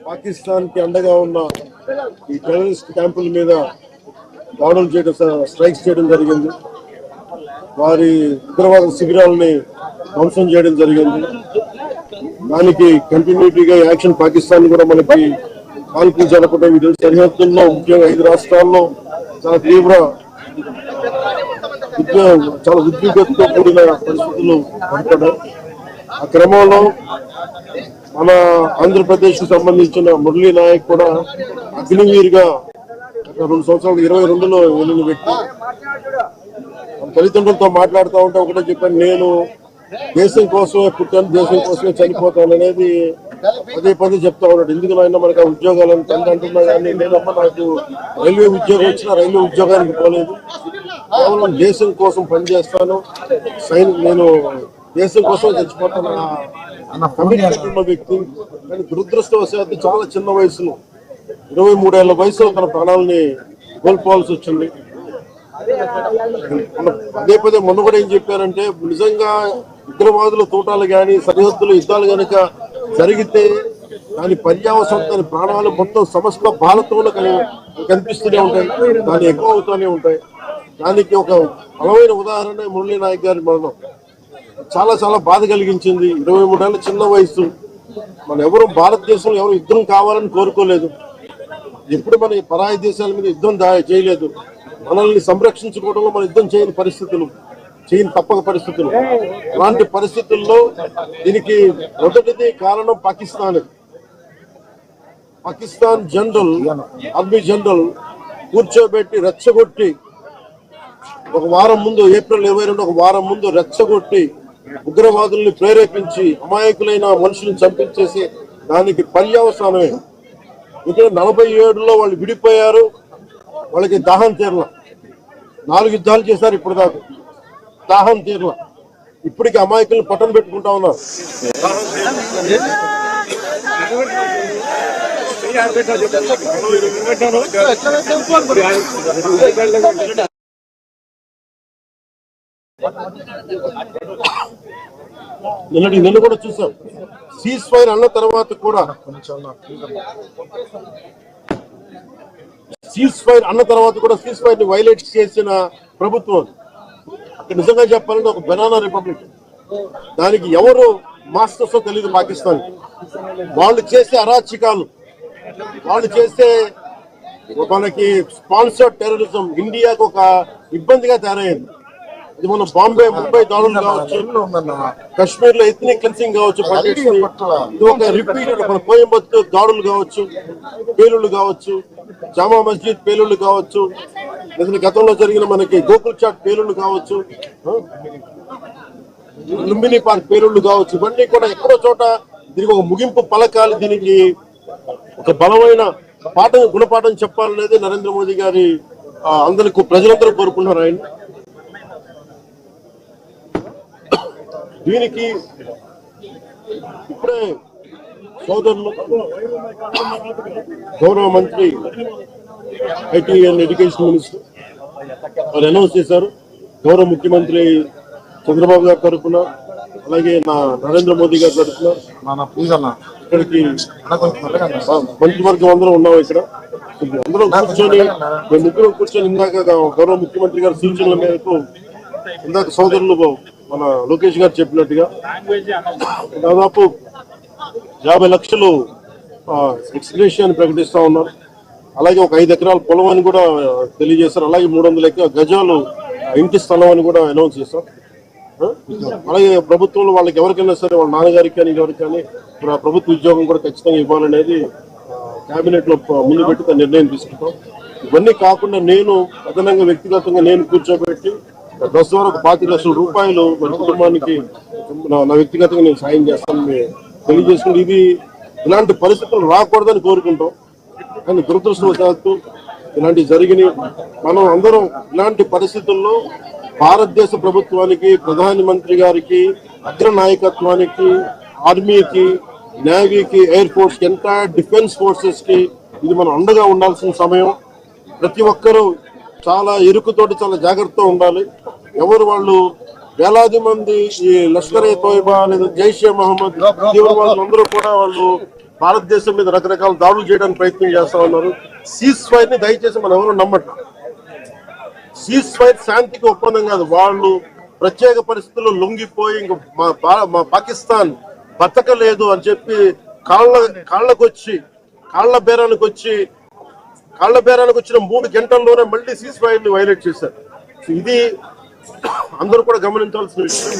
పాకిస్తాన్ కి అండగా ఉన్న ఈ టెర్రరిస్ట్ క్యాంపుల మీద దాడులు చేయడం, స్ట్రైక్స్ చేయడం జరిగింది. వారి ఉగ్రవాద శిబిరాలని ధ్వంసం చేయడం జరిగింది. దానికి కంటిన్యూటీగా యాక్షన్ పాకిస్తాన్ కూడా మనకి కాల్పులు జరపడం, ఇది సరిహద్దుల్లో ముఖ్యంగా 5 రాష్ట్రాల్లో చాలా తీవ్ర చాలా ఉద్విగ్నతతో కూడిన పరిస్థితులు ఏర్పడ్డాయి. ఆ క్రమంలో మన ఆంధ్రప్రదేశ్ కు సంబంధించిన మురళీ నాయక్ కూడా అగ్నివీరుగా 2 సంవత్సరాలు 22లో వెళ్ళిన వ్యక్తి. తల్లిదండ్రులతో మాట్లాడుతూ ఉంటే ఒకటే చెప్పాను, నేను దేశం కోసమే పుట్టాను, దేశం కోసమే చనిపోతాను అనేది పదే పదే చెప్తా ఉన్నాడు. ఎందుకునైనా మనకు ఆ ఉద్యోగాలను తండ్రి అంటున్నా కానీ నేనమ్మా నాకు రైల్వే ఉద్యోగం వచ్చినా రైల్వే ఉద్యోగానికి పోలేదు, కేవలం దేశం కోసం పనిచేస్తాను, నేను దేశం కోసం చచ్చిపోతాను అన్న వ్యక్తి. కానీ దురదృష్టవశాత్తు చాలా చిన్న వయసులో 23 ఏళ్ల వయసులో తన ప్రాణాలని కోల్పోవాల్సి వచ్చింది. పదే పదే మొన్న కూడా ఏం చెప్పారంటే, నిజంగా ఉగ్రవాదుల తోటాలు కానీ సరిహద్దుల యుద్ధాలు కనుక జరిగితే దాని పర్యావసరం, దాని ప్రాణాలు మొత్తం సమస్త భారతంలో కనిపిస్తూనే ఉంటాయి, దాన్ని ఎక్కువ అవుతూనే ఉంటాయి. దానికి ఒక బలమైన ఉదాహరణ మురళీ నాయక్ గారి మరణం. చాలా చాలా బాధ కలిగించింది. 23 ఏళ్ళ చిన్న వయసు. మన ఎవరు భారతదేశంలో ఎవరు యుద్ధం కావాలని కోరుకోలేదు, ఎప్పుడు మన పరాయి దేశాల మీద యుద్ధం చేయలేదు. మనల్ని సంరక్షించుకోవడంలో మన యుద్ధం చేయని పరిస్థితులు, తప్పక పరిస్థితులు. అలాంటి పరిస్థితుల్లో దీనికి మొదటిది కారణం పాకిస్తాన్ జనరల్, ఆర్మీ జనరల్ కూర్చోబెట్టి రెచ్చగొట్టి ఒక వారం ముందు, ఏప్రిల్ 22 ఒక వారం ముందు రెచ్చగొట్టి ఉగ్రవాదుల్ని ప్రేరేపించి అమాయకులైన మనుషులను చంపించేసి దానికి పర్యవసానమే. ఇక్కడ 47లో వాళ్ళు విడిపోయారు, వాళ్ళకి దాహం తీరల. 4 యుద్ధాలు చేశారు ఇప్పుడు దాకా, దాహం తీరల. ఇప్పటికి అమాయకులను పట్టణ పెట్టుకుంటా ఉన్నారు. నిన్న కూడా చూసాం, సీజ్ ఫైర్ అన్న తర్వాత కూడా సీజ్ ఫైర్ ని వైలేట్ చేసిన ప్రభుత్వం. అక్కడ నిజంగా చెప్పాలంటే ఒక బనానా రిపబ్లిక్. దానికి ఎవరు మాస్టర్స్ తెలియదు పాకిస్తాన్. వాళ్ళు చేసే అరాచకాలు, వాళ్ళు చేసే మనకి స్పాన్సర్డ్ టెర్రరిజం ఇండియాకు ఒక ఇబ్బందిగా తయారైంది. ఇది మన బాంబే, ముంబై దాడులు కావచ్చు, కశ్మీర్ లో ఎథ్నిక్ క్లెన్సింగ్ కావచ్చు, ఇది ఒక రిపీటెడ్ మన కోయంబత్తూర్ దాడులు కావచ్చు, పేలుళ్లు కావచ్చు, జామా మస్జిద్ పేలుళ్లు కావచ్చు, లేదా గతంలో జరిగిన మనకి గోకుల్ చాట్ పేలుళ్లు కావచ్చు, లుంబిని పార్క్ పేలుళ్లు కావచ్చు, ఇవన్నీ కూడా ఎక్కడో చోట దీనికి ఒక ముగింపు పలకాలి, దీనికి ఒక బలమైన గుణపాఠం చెప్పాలనేది నరేంద్ర మోదీ గారి అందరికీ ప్రజలందరూ కోరుకుంటున్నారు. ఆయన దీనికి ఇప్పుడే సోదరులు గౌరవ మంత్రి ఐటీ అండ్ ఎడ్యుకేషన్ మినిస్టర్ వాళ్ళు అనౌన్స్ చేశారు. గౌరవ ముఖ్యమంత్రి చంద్రబాబు గారి తరఫున, అలాగే నరేంద్ర మోదీ గారి తరఫున ఇక్కడికి మంత్రివర్గం అందరూ ఉన్నాం. ఇక్కడ అందరం కూర్చొని, మేము ముగ్గురు కూర్చొని ఇందాక గౌరవ ముఖ్యమంత్రి గారి సూచనల మేరకు ఇందాక సోదరులు మన లోకేష్ గారు చెప్పినట్టుగా దాదాపు 50 లక్షలు ఎక్స్గ్రేషియా ప్రకటిస్తా ఉన్నారు. అలాగే ఒక 5 ఎకరాల పొలం అని కూడా తెలియజేశారు. అలాగే 300 గజాలు ఇంటి స్థలం అని కూడా అనౌన్స్ చేశారు. అలాగే ప్రభుత్వంలో వాళ్ళకి ఎవరికైనా సరే, వాళ్ళ నాన్నగారికి కానీ ఎవరికి కానీ ప్రభుత్వ ఉద్యోగం కూడా ఖచ్చితంగా ఇవ్వాలనేది కేబినెట్ లో ముందు పెట్టి నిర్ణయం తీసుకుంటాం. ఇవన్నీ కాకుండా నేను అదనంగా వ్యక్తిగతంగా నేను కూర్చోబెట్టి బస్ ద్వారా ఒక 25 లక్షల రూపాయలు మన కుటుంబానికి నా వ్యక్తిగతంగా నేను సాయం చేస్తానని తెలియజేసుకుంటే, ఇలాంటి పరిస్థితులు రాకూడదని కోరుకుంటాం. కానీ దురదృష్టవశాత్తు ఇలాంటివి జరిగినాయి. మనం అందరం ఇలాంటి పరిస్థితుల్లో భారతదేశ ప్రభుత్వానికి, ప్రధానమంత్రి గారికి, అగ్ర నాయకత్వానికి, ఆర్మీకి, నేవీకి, ఎయిర్ ఫోర్స్ కి, ఎంటైర్ డిఫెన్స్ ఫోర్సెస్ కి ఇది మనం అండగా ఉండాల్సిన సమయం. ప్రతి ఒక్కరూ చాలా ఎరుకుతోటి చాలా జాగ్రత్తగా ఉండాలి. ఎవరు వాళ్ళు వేలాది మంది ఈ లష్కర్-ఏ-తోయిబా లేదా జైషే మహమ్మద్ తీవ్రవాదులు అందరూ కూడా వాళ్ళు భారతదేశం మీద రకరకాల దాడులు చేయడానికి ప్రయత్నం చేస్తా ఉన్నారు. సీజ్ ఫైర్ ని దయచేసి మనం ఎవరు నమ్మట్ల. సీజ్ ఫైర్ శాంతికి ఒప్పందం కాదు. వాళ్ళు ప్రత్యేక పరిస్థితుల్లో లొంగిపోయి ఇంక మా పాకిస్తాన్ బతకలేదు అని చెప్పి కాళ్ల బేరానికి వచ్చిన 3 గంటల్లోనే మళ్ళీ సీజ్ ఫైర్ ని వైలేట్ చేశారు. ఇది అందరూ కూడా గమనించాల్సిన విషయం.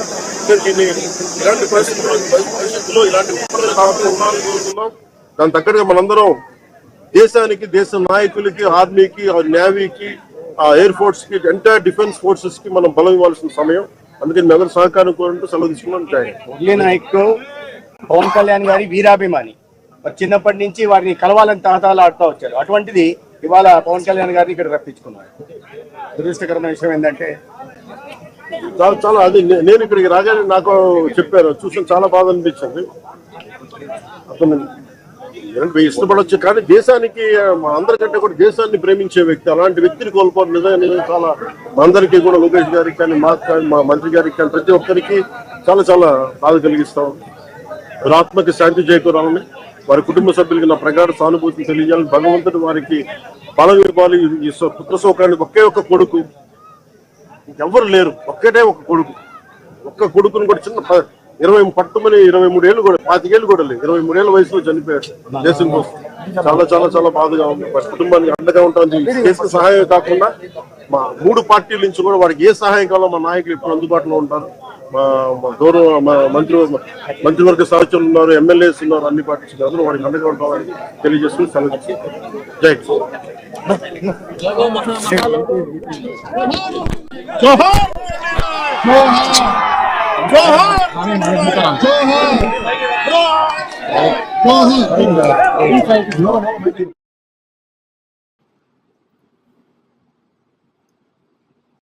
ఇలాంటి పరిస్థితుల్లో ఇలాంటి కోరుతున్నాం. దాని తగ్గట్టుగా మనందరం దేశానికి, దేశ నాయకులకి, ఆర్మీకి, నేవీకి, ఎయిర్ ఫోర్స్ కి, ఎంటైర్ డిఫెన్స్ ఫోర్సెస్ కి మనం బలం ఇవ్వాల్సిన సమయం. అందుకని మీ అందరూ సహకారం కోరుకుంటూ సెలవు తీసుకున్నాం. మురళీ నాయక్ పవన్ కళ్యాణ్ గారి వీరాభిమాని, చిన్నప్పటి నుంచి వారిని కలవాలని తాతాలు ఆడుతూ వచ్చారు. అటువంటిది ఇవాళ పవన్ కళ్యాణ్ గారిని ఇక్కడ రప్పించుకున్నారు. దురదృష్టకరమైన విషయం ఏంటంటే చాలా అది నేను ఇక్కడికి రాగానే నాకు చెప్పారు, చూసిన చాలా బాధ అనిపించింది. అతను ఇష్టపడవచ్చు కానీ దేశానికి అందరికంటే కూడా దేశాన్ని ప్రేమించే వ్యక్తి, అలాంటి వ్యక్తిని కోల్పోవడం నిజంగా చాలా అందరికీ కూడా, లోకేష్ గారికి కానీ మాకు కానీ మా మంత్రి గారికి కానీ ప్రతి ఒక్కరికి చాలా చాలా బాధ కలిగిస్తాం. ఆత్మకి శాంతి చేకూరాలని, వారి కుటుంబ సభ్యులకి నా ప్రగాఢ సానుభూతిని తెలియజేయాలని, భగవంతుడు వారికి బలం ఇవ్వాలి. ఈ పుత్ర శోకానికి ఒకే ఒక్క కొడుకు, ఎవరు లేరు, ఒక్కటే ఒక కొడుకు. ఒక్క కొడుకుని కూడా చిన్న 23 ఏళ్ళు కూడా 25 ఏళ్ళు కూడా లేదు, 23 ఏళ్ళ వయసులో చనిపోయాడు దేశం కోసం. చాలా చాలా చాలా బాధగా ఉంది. కుటుంబానికి అండగా ఉంటామని చేసిన సహాయం కాకుండా మా 3 పార్టీల నుంచి కూడా వారికి ఏ సహాయం కావాలో మా నాయకులు ఇప్పుడు అందుబాటులో ఉంటారు. మా గౌరవ మంత్రివర్గ సహచరులు ఉన్నారు, ఎమ్మెల్యేస్ ఉన్నారు, అన్ని పార్టీస్ అందరూ వారికి అండగా ఉంటామని తెలియజేసుకుని సెలవు. జై జోహార్